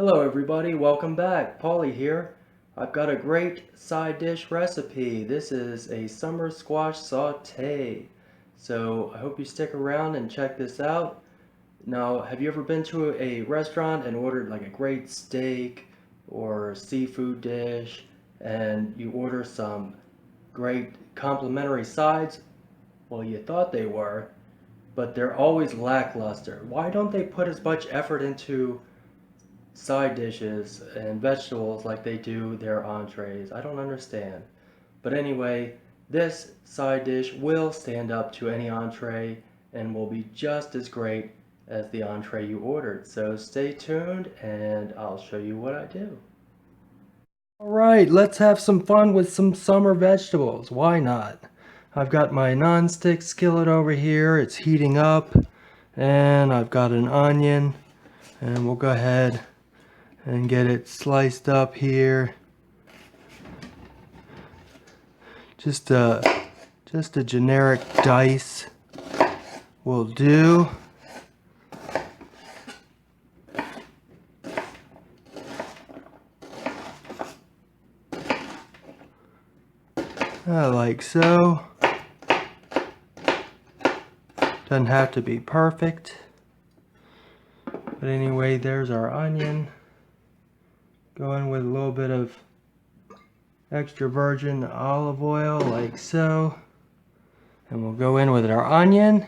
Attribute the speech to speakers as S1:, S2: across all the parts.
S1: Hello everybody, welcome back. Paulie here. I've got a great side dish recipe. This is a summer squash sauté. So I hope you stick around and check this out. Now, have you ever been to a restaurant and ordered like a great steak or seafood dish and you order some great complimentary sides? Well, you thought they were, but they're always lackluster. Why don't they put as much effort into side dishes and vegetables like they do their entrees? I don't understand. But anyway, this side dish will stand up to any entree and will be just as great as the entree you ordered. So stay tuned and I'll show you what I do. Alright, let's have some fun with some summer vegetables. Why not? I've got my non-stick skillet over here. It's heating up. And I've got an onion. And we'll go ahead and get it sliced up here. Just a generic dice will do. Like so. Doesn't have to be perfect. But anyway, there's our onion. Going with a little bit of extra virgin olive oil like so. And we'll go in with our onion.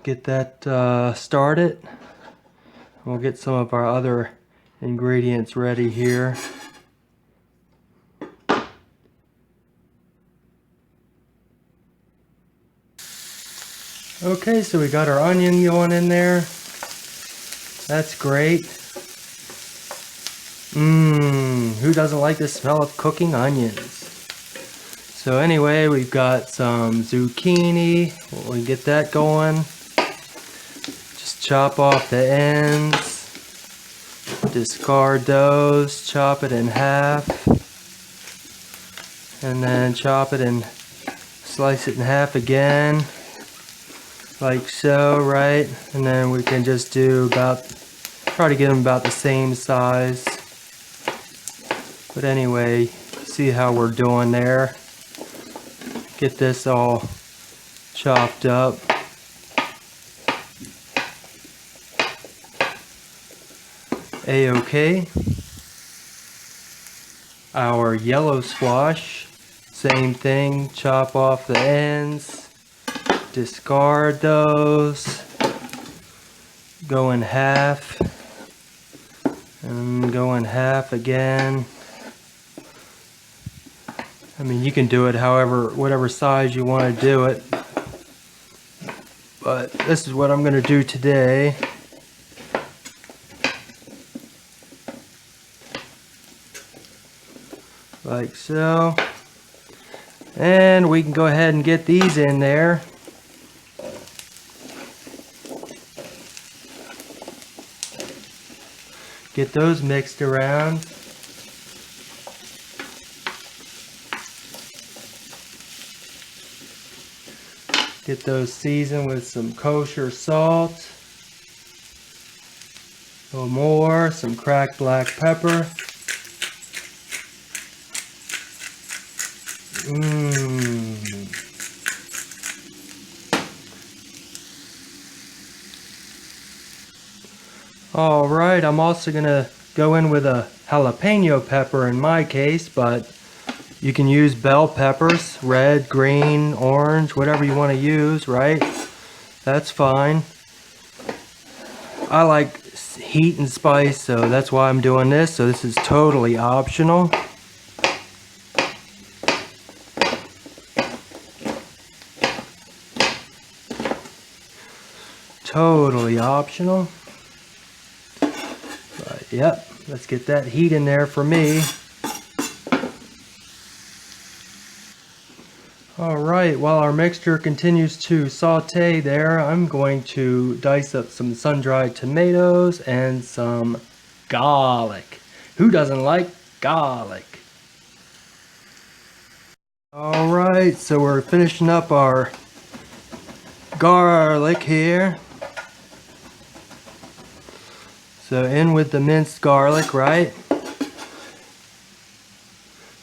S1: Get that started. We'll get some of our other ingredients ready here. Okay, so we got our onion going in there. That's great. Who doesn't like the smell of cooking onions? So anyway, we've got some zucchini. We'll get that going. Just chop off the ends. Discard those. Chop it in half. And then chop it and slice it in half again. Like so, right? And then we can just do try to get them about the same size. But anyway, see how we're doing there. Get this all chopped up. A-okay. Our yellow squash, same thing, chop off the ends. Discard those, go in half, and go in half again. I mean, you can do it whatever size you want to do it, but this is what I'm going to do today. Like so. And we can go ahead and get these in there. Get those mixed around. Get those seasoned with some kosher salt. A little more, some cracked black pepper. Alright, I'm also going to go in with a jalapeño pepper in my case, but you can use bell peppers, red, green, orange, whatever you want to use, right? That's fine. I like heat and spice, so that's why I'm doing this. So this is totally optional. Totally optional. But yep, let's get that heat in there for me. Alright, while our mixture continues to saute there, I'm going to dice up some sun-dried tomatoes and some garlic. Who doesn't like garlic? Alright, so we're finishing up our garlic here. So in with the minced garlic, right?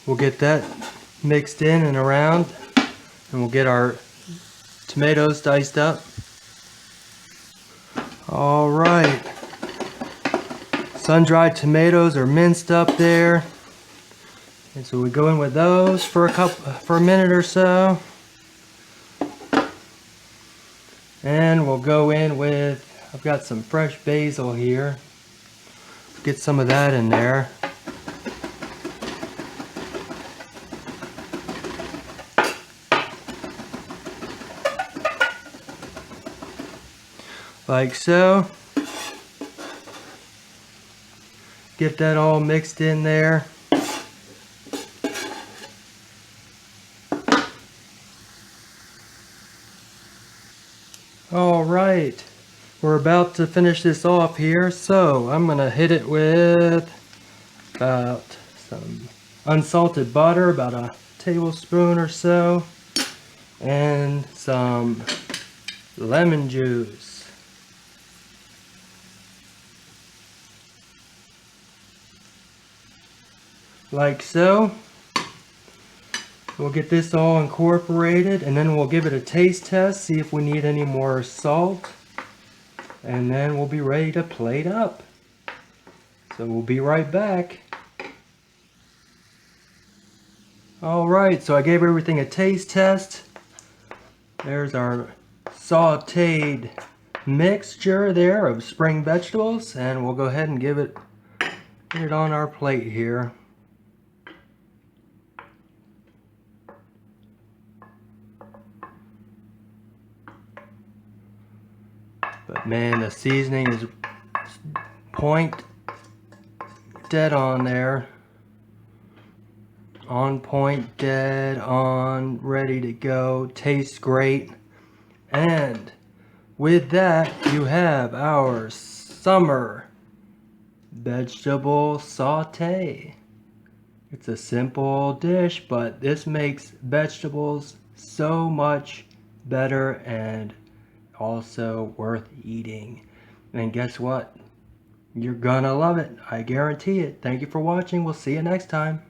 S1: We'll get that mixed in and around, and we'll get our tomatoes diced up. All right. Sun-dried tomatoes are minced up there. And so we go in with those for a minute or so. And we'll go in with, I've got some fresh basil here. Get some of that in there. Like so. Get that all mixed in there. All right, we're about to finish this off here, so I'm gonna hit it with about some unsalted butter, about a tablespoon or so, and some lemon juice. Like so. We'll get this all incorporated, and then we'll give it a taste test, see if we need any more salt, and then we'll be ready to plate up. So we'll be right back. Alright, so I gave everything a taste test. There's our sauteed mixture there of spring vegetables, and we'll go ahead and get it on our plate here. But man, the seasoning is dead on there. On point, dead on, ready to go. Tastes great. And with that, you have our summer vegetable saute. It's a simple dish, but this makes vegetables so much better and also worth eating. And guess what? You're gonna love it. I guarantee it. Thank you for watching. We'll see you next time.